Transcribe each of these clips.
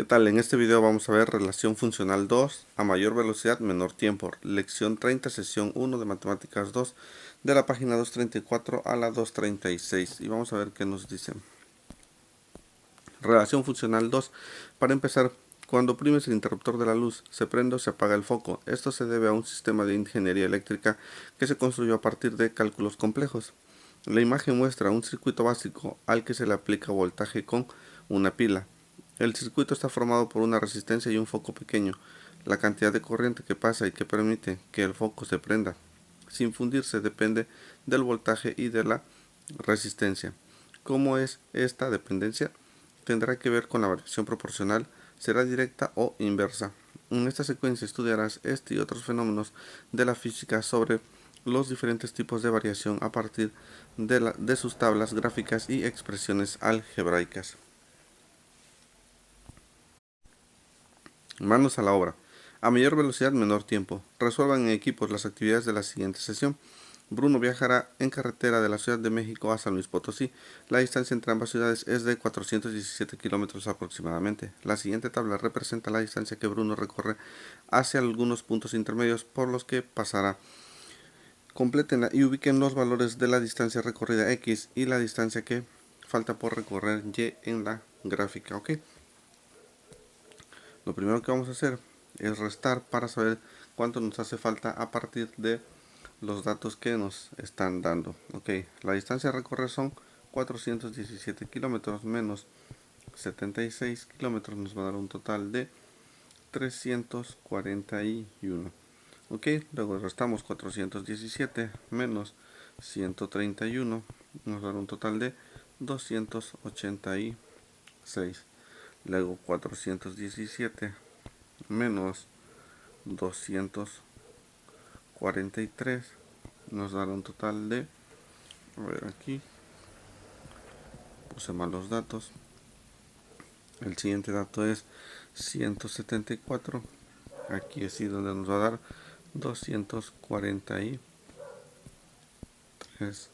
¿Qué tal? En este video vamos a ver relación funcional 2, a mayor velocidad, menor tiempo. Lección 30, sesión 1 de matemáticas 2, de la página 234 a la 236. Y vamos a ver qué nos dice. Relación funcional 2. Para empezar, cuando oprimes el interruptor de la luz, se prende o se apaga el foco. Esto se debe a un sistema de ingeniería eléctrica que se construyó a partir de cálculos complejos. La imagen muestra un circuito básico al que se le aplica voltaje con una pila. El circuito está formado por una resistencia y un foco pequeño. La cantidad de corriente que pasa y que permite que el foco se prenda sin fundirse depende del voltaje y de la resistencia. ¿Cómo es esta dependencia? Tendrá que ver con la variación proporcional, será directa o inversa. En esta secuencia estudiarás este y otros fenómenos de la física sobre los diferentes tipos de variación a partir de sus tablas gráficas y expresiones algebraicas. Manos a la obra. A mayor velocidad, menor tiempo. Resuelvan en equipos las actividades de la siguiente sesión. Bruno viajará en carretera de la Ciudad de México a San Luis Potosí. La distancia entre ambas ciudades es de 417 kilómetros aproximadamente. La siguiente tabla representa la distancia que Bruno recorre hacia algunos puntos intermedios por los que pasará. Complétenla y ubiquen los valores de la distancia recorrida X y la distancia que falta por recorrer Y en la gráfica. ¿Ok? Lo primero que vamos a hacer es restar para saber cuánto nos hace falta a partir de los datos que nos están dando. Ok, la distancia a recorrer son 417 kilómetros menos 76 kilómetros nos va a dar un total de 341. Ok, luego restamos 417 menos 131 nos va a dar un total de 286. Luego 417 menos 243 nos dará un total de, a ver, aquí puse mal los datos. El siguiente dato es 174. Aquí es donde nos va a dar 243.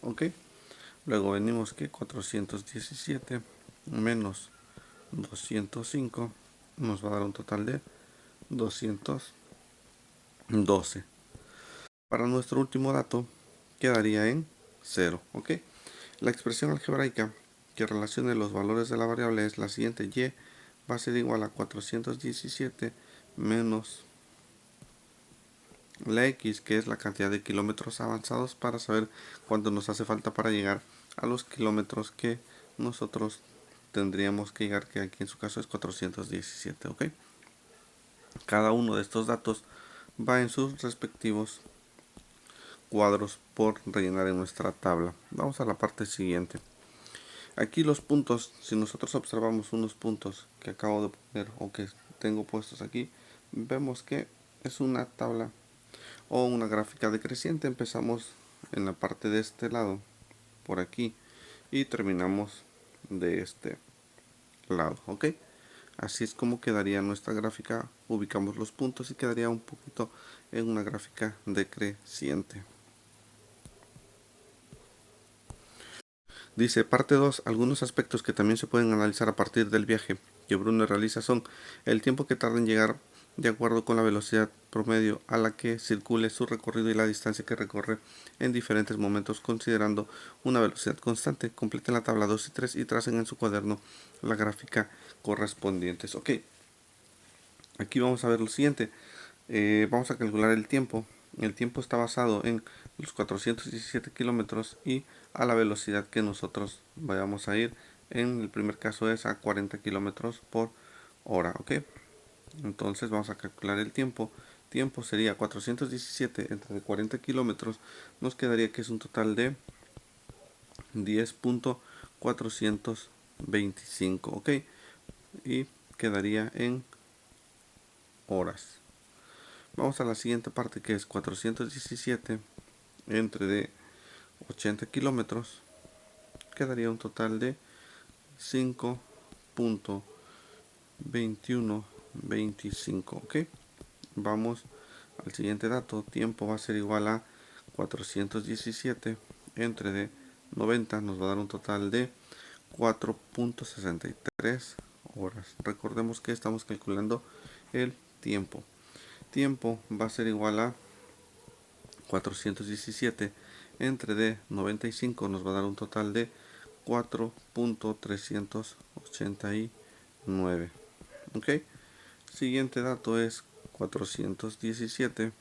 Ok, luego venimos que 417 menos 205 nos va a dar un total de 212. Para nuestro último dato quedaría en 0. ¿Ok? La expresión algebraica que relacione los valores de la variable es la siguiente. Y va a ser igual a 417 menos la X, que es la cantidad de kilómetros avanzados, para saber cuánto nos hace falta para llegar a los kilómetros que nosotros tendríamos que llegar, que aquí en su caso es 417. ¿Ok? Cada uno de estos datos va en sus respectivos cuadros por rellenar en nuestra tabla. Vamos a la parte siguiente. Aquí los puntos, si nosotros observamos unos puntos que acabo de poner o que tengo puestos aquí, vemos que es una tabla o una gráfica decreciente. Empezamos en la parte de este lado, por aquí, y terminamos de este lado. ¿Ok? Así es como quedaría nuestra gráfica. Ubicamos los puntos y quedaría un poquito en una gráfica decreciente. Dice, parte 2. Algunos aspectos que también se pueden analizar a partir del viaje que Bruno realiza son el tiempo que tarda en llegar de acuerdo con la velocidad promedio a la que circule su recorrido y la distancia que recorre en diferentes momentos considerando una velocidad constante. Completen la tabla 2 y 3 y tracen en su cuaderno la gráfica correspondientes. Ok, aquí vamos a ver lo siguiente. Vamos a calcular el tiempo. El tiempo está basado en los 417 kilómetros y a la velocidad que nosotros vayamos a ir. En el primer caso es a 40 kilómetros por hora. Ok, entonces vamos a calcular el tiempo. Tiempo sería 417 entre 40 kilómetros. Nos quedaría que es un total de 10.425. Ok, y quedaría en horas. Vamos a la siguiente parte, que es 417 entre de 80 kilómetros. Quedaría un total de 5.2125. Ok, vamos al siguiente dato. Tiempo va a ser igual a 417 entre de 90. Nos va a dar un total de 4.63 horas. Recordemos que estamos calculando el tiempo. Tiempo va a ser igual a 417 entre de 95 nos va a dar un total de 4.389. Ok, siguiente dato es 417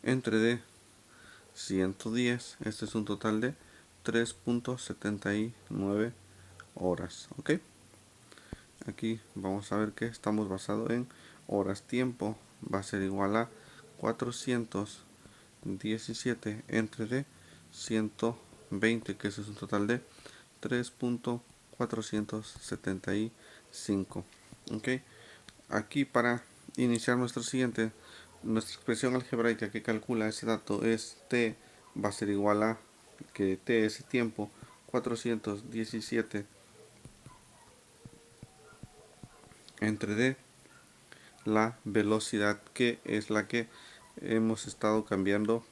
entre de 110. Este es un total de 3.79 horas. Ok, aquí vamos a ver que estamos basados en horas. Tiempo va a ser igual a 417 entre de 120, que ese es un total de 3.475. Ok, aquí para iniciar nuestra expresión algebraica que calcula ese dato es t va a ser igual a que t ese tiempo 417 entre d la velocidad, que es la que hemos estado cambiando,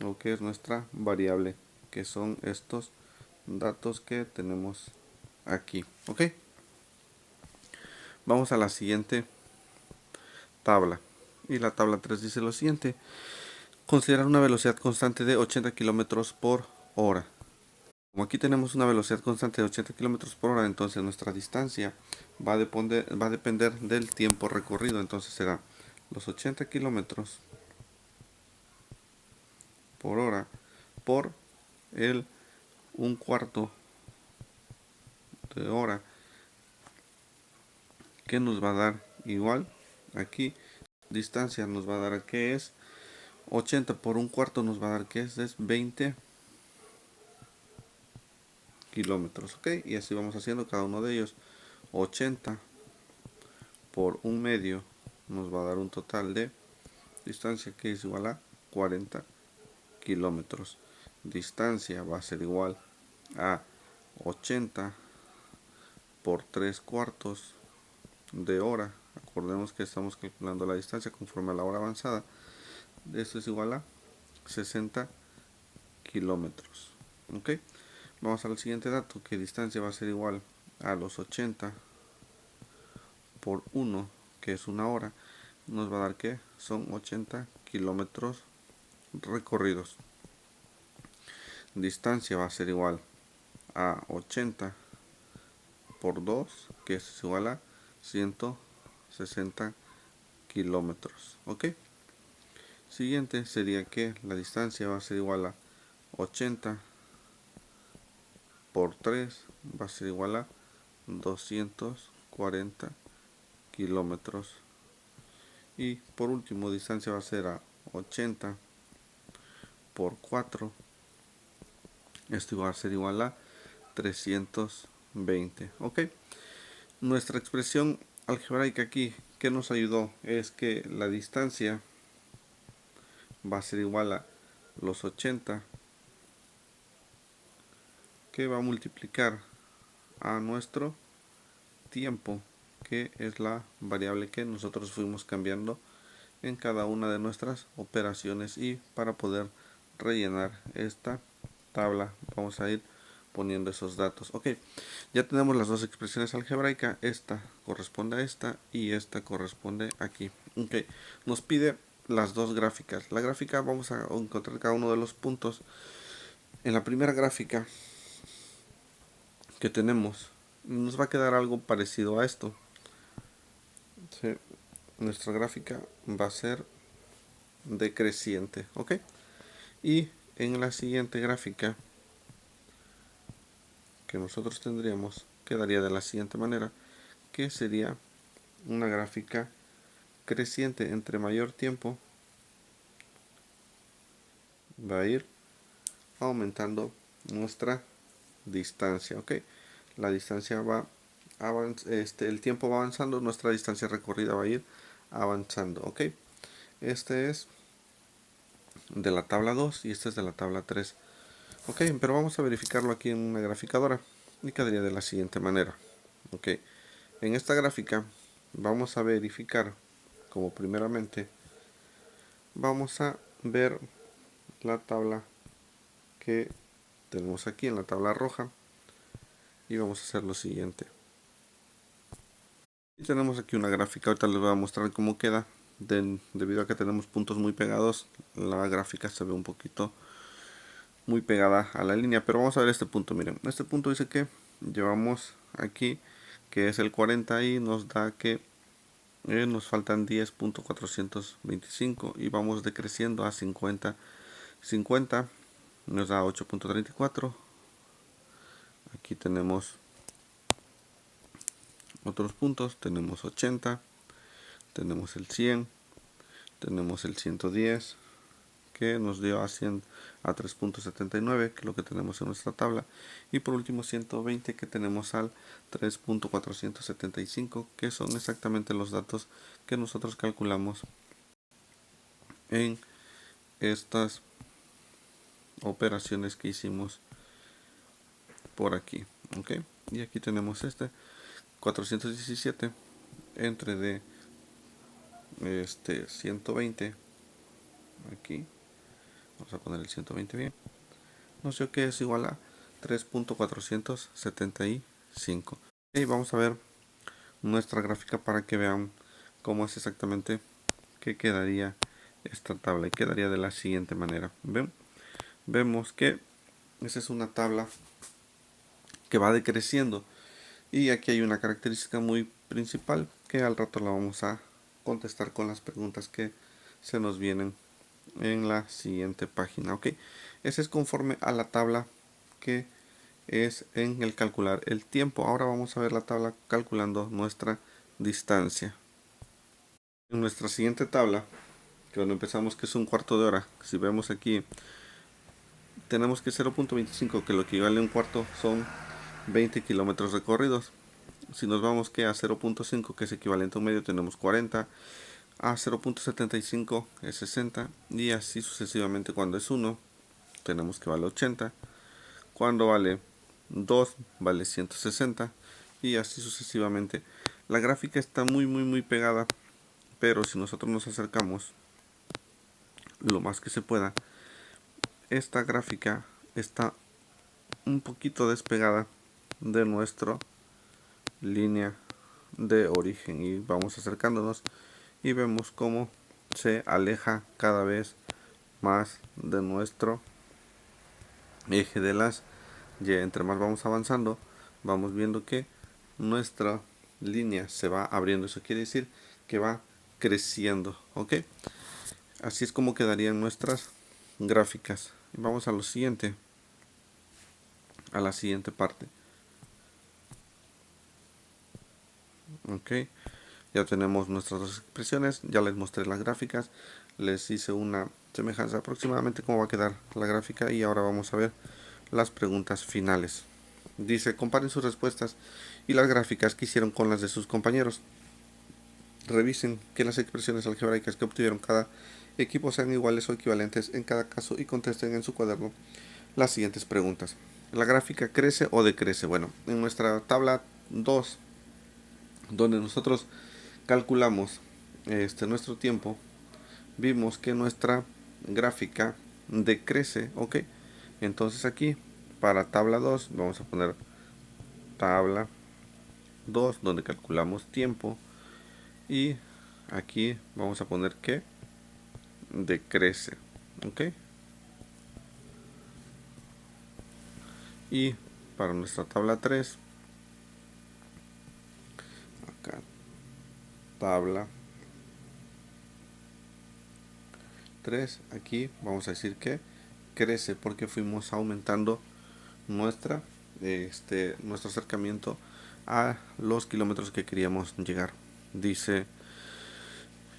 o que es nuestra variable, que son estos datos que tenemos aquí. Ok, vamos a la siguiente tabla, y la tabla 3 dice lo siguiente: considerar una velocidad constante de 80 kilómetros por hora. Como aquí tenemos una velocidad constante de 80 kilómetros por hora, entonces nuestra distancia va a depender del tiempo recorrido. Entonces será los 80 kilómetros por hora por el un cuarto de hora, que nos va a dar igual. Aquí distancia nos va a dar que es 80 por un cuarto, nos va a dar que es 20 kilómetros. Ok, y así vamos haciendo cada uno de ellos. 80 por un medio nos va a dar un total de distancia que es igual a 40 kilómetros. Distancia va a ser igual a 80 por 3 cuartos de hora. Acordemos que estamos calculando la distancia conforme a la hora avanzada. Esto es igual a 60 kilómetros. Ok, vamos al siguiente dato, que distancia va a ser igual a los 80 por 1, que es una hora. Nos va a dar que son 80 kilómetros recorridos. Distancia va a ser igual a 80 por 2, que es igual a 160 kilómetros. Ok, siguiente sería que la distancia va a ser igual a 80 por 3, va a ser igual a 240 kilómetros. Y por último, distancia va a ser a 80 por 4, esto va a ser igual a 320. Ok, nuestra expresión algebraica aquí que nos ayudó es que la distancia va a ser igual a los 80, que va a multiplicar a nuestro tiempo, que es la variable que nosotros fuimos cambiando en cada una de nuestras operaciones. Y para poder rellenar esta tabla vamos a ir poniendo esos datos. Ok, ya tenemos las dos expresiones algebraicas. Esta corresponde a esta y esta corresponde aquí. Ok, nos pide las dos gráficas. La gráfica, vamos a encontrar cada uno de los puntos. En la primera gráfica que tenemos nos va a quedar algo parecido a esto. Sí, nuestra gráfica va a ser decreciente. Ok, y en la siguiente gráfica que nosotros tendríamos quedaría de la siguiente manera, que sería una gráfica creciente. Entre mayor tiempo va a ir aumentando nuestra distancia. Ok, la distancia va el tiempo va avanzando, nuestra distancia recorrida va a ir avanzando. Ok, este es de la tabla 2 y este es de la tabla 3. Ok, pero vamos a verificarlo aquí en una graficadora y quedaría de la siguiente manera. Ok, en esta gráfica vamos a verificar, como primeramente vamos a ver la tabla que tenemos aquí en la tabla roja, y vamos a hacer lo siguiente. Y tenemos aquí una gráfica, ahorita les voy a mostrar cómo queda. Debido a que tenemos puntos muy pegados, la gráfica se ve un poquito muy pegada a la línea. Pero vamos a ver este punto, miren. Este punto dice que llevamos aquí, que es el 40, y nos da que nos faltan 10.425 y vamos decreciendo a 50. 50 nos da 8.34. Aquí tenemos otros puntos, tenemos 80, tenemos el 100, tenemos el 110, que nos dio a 100 a 3.79, que es lo que tenemos en nuestra tabla, y por último 120, que tenemos al 3.475, que son exactamente los datos que nosotros calculamos en estas operaciones que hicimos por aquí. Ok, y aquí tenemos este 417 entre de 120. Aquí vamos a poner el 120 bien. Nos dio que es igual a 3.475. Y vamos a ver nuestra gráfica para que vean cómo es exactamente que quedaría esta tabla. Y quedaría de la siguiente manera. ¿Ven? Vemos que esa es una tabla que va decreciendo. Y aquí hay una característica muy principal que al rato la vamos a contestar con las preguntas que se nos vienen en la siguiente página. Ok, ese es conforme a la tabla que es en el calcular el tiempo. Ahora vamos a ver la tabla calculando nuestra distancia. En nuestra siguiente tabla, que cuando empezamos, que es un cuarto de hora, si vemos aquí, tenemos que 0.25, que lo que equivale a un cuarto son 20 kilómetros recorridos. Si nos vamos que a 0.5, que es equivalente a un medio, tenemos 40. A 0.75 es 60. Y así sucesivamente. Cuando es 1, tenemos que vale 80. Cuando vale 2, vale 160. Y así sucesivamente. La gráfica está muy pegada. Pero si nosotros nos acercamos lo más que se pueda, esta gráfica está un poquito despegada de nuestra línea de origen, y vamos acercándonos y vemos cómo se aleja cada vez más de nuestro eje de las Y. Entre más vamos avanzando, vamos viendo que nuestra línea se va abriendo. Eso quiere decir que va creciendo. Ok, así es como quedarían nuestras gráficas. Vamos a lo siguiente, a la siguiente parte. Ok, ya tenemos nuestras dos expresiones, ya les mostré las gráficas, les hice una semejanza aproximadamente cómo va a quedar la gráfica, y ahora vamos a ver las preguntas finales. Dice: comparen sus respuestas y las gráficas que hicieron con las de sus compañeros. Revisen que las expresiones algebraicas que obtuvieron cada equipo sean iguales o equivalentes en cada caso, y contesten en su cuaderno las siguientes preguntas. ¿La gráfica crece o decrece? Bueno, en nuestra tabla 2, donde nosotros calculamos nuestro tiempo, vimos que nuestra gráfica decrece. Ok, entonces aquí para tabla 2 vamos a poner tabla 2 donde calculamos tiempo, y aquí vamos a poner que decrece. Ok, y para nuestra tabla 3, acá tabla 3, aquí vamos a decir que crece porque fuimos aumentando nuestro acercamiento a los kilómetros que queríamos llegar. Dice: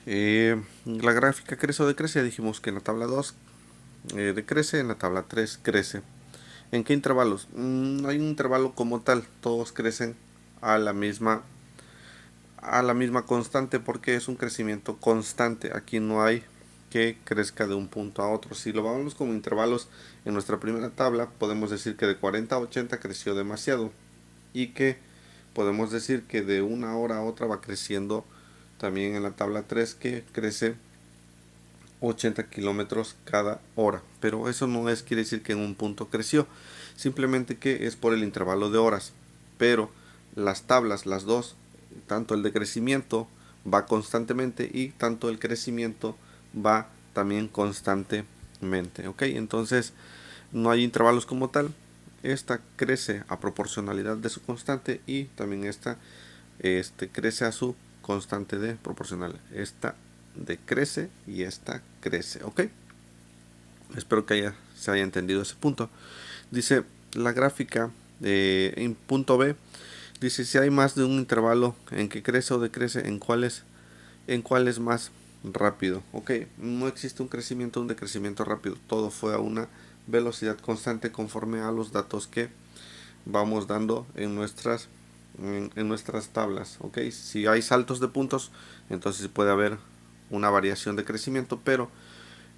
la gráfica crece o decrece. Dijimos que en la tabla 2 decrece, en la tabla 3 crece. ¿En qué intervalos? No hay un intervalo como tal, todos crecen a la misma constante, porque es un crecimiento constante. Aquí no hay que crezca de un punto a otro. Si lo vamos como intervalos, en nuestra primera tabla podemos decir que de 40 a 80 creció demasiado, y que podemos decir que de una hora a otra va creciendo. También en la tabla 3, que crece 80 kilómetros cada hora, pero eso no quiere decir que en un punto creció, simplemente que es por el intervalo de horas. Pero las tablas, las dos, tanto el decrecimiento va constantemente y tanto el crecimiento va también constantemente. Ok, entonces no hay intervalos como tal. Esta crece a proporcionalidad de su constante y también esta crece a su constante de proporcional. Esta decrece y esta crece. Ok, espero que se haya entendido ese punto. Dice la gráfica en punto B. Dice si hay más de un intervalo en que crece o decrece, en cuál es más rápido. Ok, no existe un crecimiento o un decrecimiento rápido. Todo fue a una velocidad constante conforme a los datos que vamos dando en nuestras tablas. Ok, si hay saltos de puntos, entonces puede haber una variación de crecimiento, pero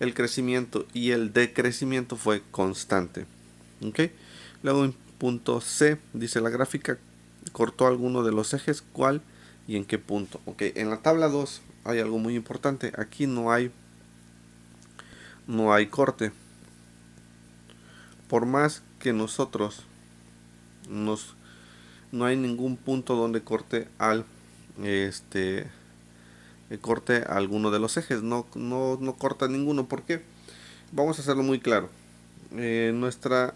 el crecimiento y el decrecimiento fue constante. Ok, luego en punto C dice la gráfica cortó alguno de los ejes, cuál y en qué punto. Ok, en la tabla 2 hay algo muy importante. Aquí no hay corte. Por más que nosotros no hay ningún punto donde corte alguno de los ejes. No corta ninguno. ¿Por qué? Vamos a hacerlo muy claro. Nuestra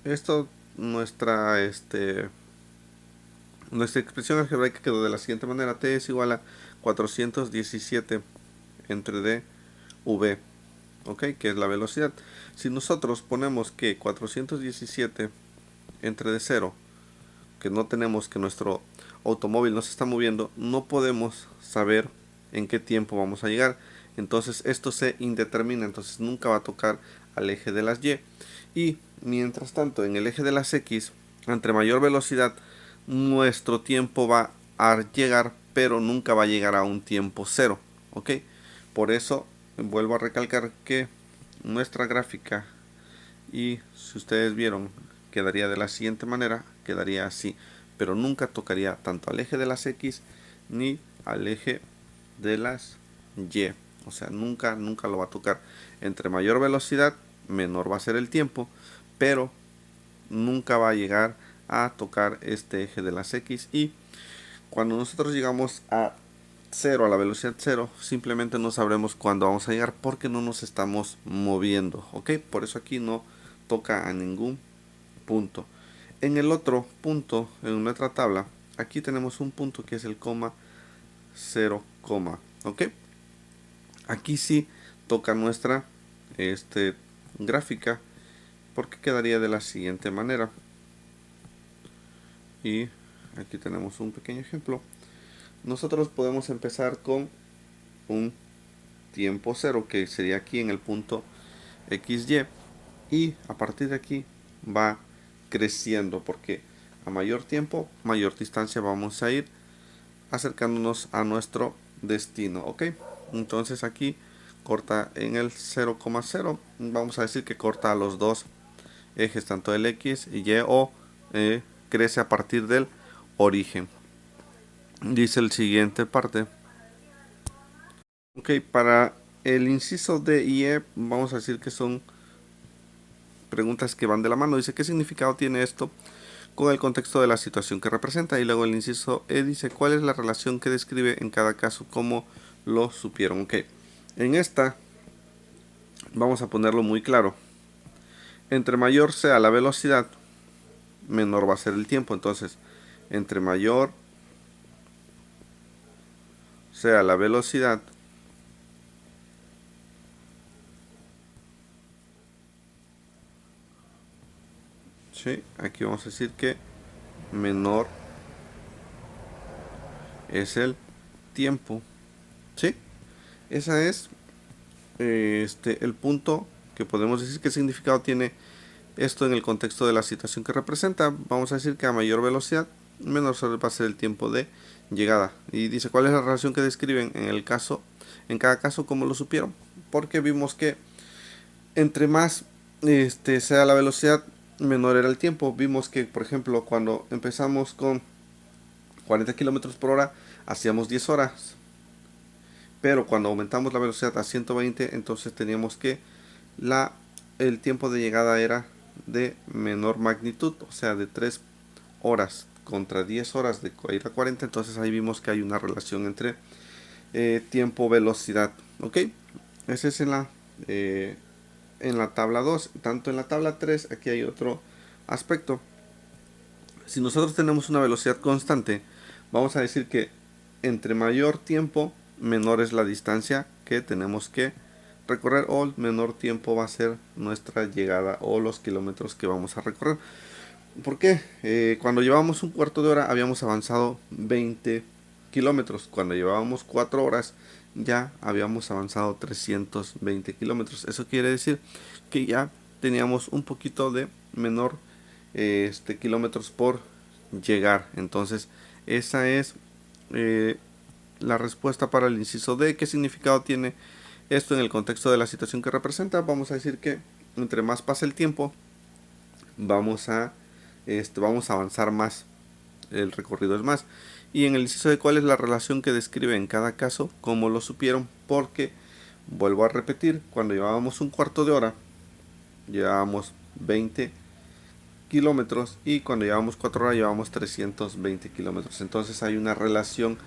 esto nuestra nuestra expresión algebraica quedó de la siguiente manera: t es igual a 417 entre d v, ok, que es la velocidad. Si nosotros ponemos que 417 entre d 0, que no tenemos, que nuestro automóvil no se está moviendo, no podemos saber en qué tiempo vamos a llegar. Entonces esto se indetermina, entonces nunca va a tocar al eje de las y. Y mientras tanto, en el eje de las x, entre mayor velocidad, nuestro tiempo va a llegar, pero nunca va a llegar a un tiempo cero. ¿Ok? Por eso vuelvo a recalcar que nuestra gráfica, y si ustedes vieron, quedaría de la siguiente manera, quedaría así, pero nunca tocaría tanto al eje de las x ni al eje de las y. O sea, nunca lo va a tocar. Entre mayor velocidad, menor va a ser el tiempo, pero nunca va a llegar a tocar este eje de las x. Y cuando nosotros llegamos a 0, a la velocidad 0, simplemente no sabremos cuándo vamos a llegar porque no nos estamos moviendo. Ok, por eso aquí no toca a ningún punto. En el otro punto, en nuestra tabla, aquí tenemos un punto que es el coma 0, ok. Aquí sí toca nuestra gráfica, porque quedaría de la siguiente manera. Y aquí tenemos un pequeño ejemplo. Nosotros podemos empezar con un tiempo 0, que sería aquí en el punto XY, y a partir de aquí va creciendo, porque a mayor tiempo, mayor distancia vamos a ir acercándonos a nuestro destino. Ok, entonces aquí corta en el 0,0. Vamos a decir que corta a los dos ejes, tanto el x y y, o crece a partir del origen. Dice el siguiente parte. Ok, para el inciso D y E vamos a decir que son preguntas que van de la mano. Dice, ¿qué significado tiene esto con el contexto de la situación que representa? Y luego el inciso E dice, ¿cuál es la relación que describe en cada caso? ¿Cómo lo supieron? Ok, en esta vamos a ponerlo muy claro. Entre mayor sea la velocidad, menor va a ser el tiempo. Entonces, entre mayor sea la velocidad, ¿sí? Aquí vamos a decir que menor es el tiempo, ¿sí? Ese es el punto que podemos decir. ¿Qué significado tiene esto en el contexto de la situación que representa? Vamos a decir que a mayor velocidad, menor va a ser el tiempo de llegada. Y dice, ¿cuál es la relación que describen en cada caso? ¿Cómo lo supieron? Porque vimos que entre más sea la velocidad, menor era el tiempo. Vimos que, por ejemplo, cuando empezamos con 40 kilómetros por hora, hacíamos 10 horas. Pero cuando aumentamos la velocidad a 120, entonces teníamos que el tiempo de llegada era de menor magnitud, o sea, de 3 horas. contra 10 horas de ir a 40, entonces ahí vimos que hay una relación entre tiempo-velocidad. Ok, ese es en la tabla 2. Tanto en la tabla 3, aquí hay otro aspecto. Si nosotros tenemos una velocidad constante, vamos a decir que entre mayor tiempo, menor es la distancia que tenemos que recorrer, o menor tiempo va a ser nuestra llegada o los kilómetros que vamos a recorrer. ¿Por qué? Cuando llevábamos un cuarto de hora habíamos avanzado 20 kilómetros. Cuando llevábamos 4 horas ya habíamos avanzado 320 kilómetros. Eso quiere decir que ya teníamos un poquito de menor kilómetros por llegar. Entonces esa es la respuesta para el inciso D. ¿Qué significado tiene esto en el contexto de la situación que representa? Vamos a decir que entre más pasa el tiempo, vamos a avanzar más, el recorrido es más. Y en el inciso de cuál es la relación que describe en cada caso, cómo lo supieron, porque vuelvo a repetir, cuando llevábamos un cuarto de hora llevábamos 20 kilómetros y cuando llevábamos 4 horas llevábamos 320 kilómetros. Entonces hay una relación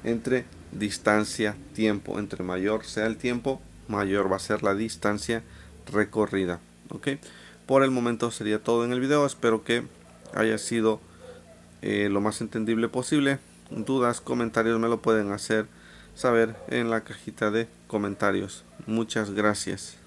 entre distancia, tiempo. Entre mayor sea el tiempo, mayor va a ser la distancia recorrida. ¿Ok? Por el momento sería todo en el video. Espero que haya sido lo más entendible posible. Dudas, comentarios me lo pueden hacer saber en la cajita de comentarios. Muchas gracias.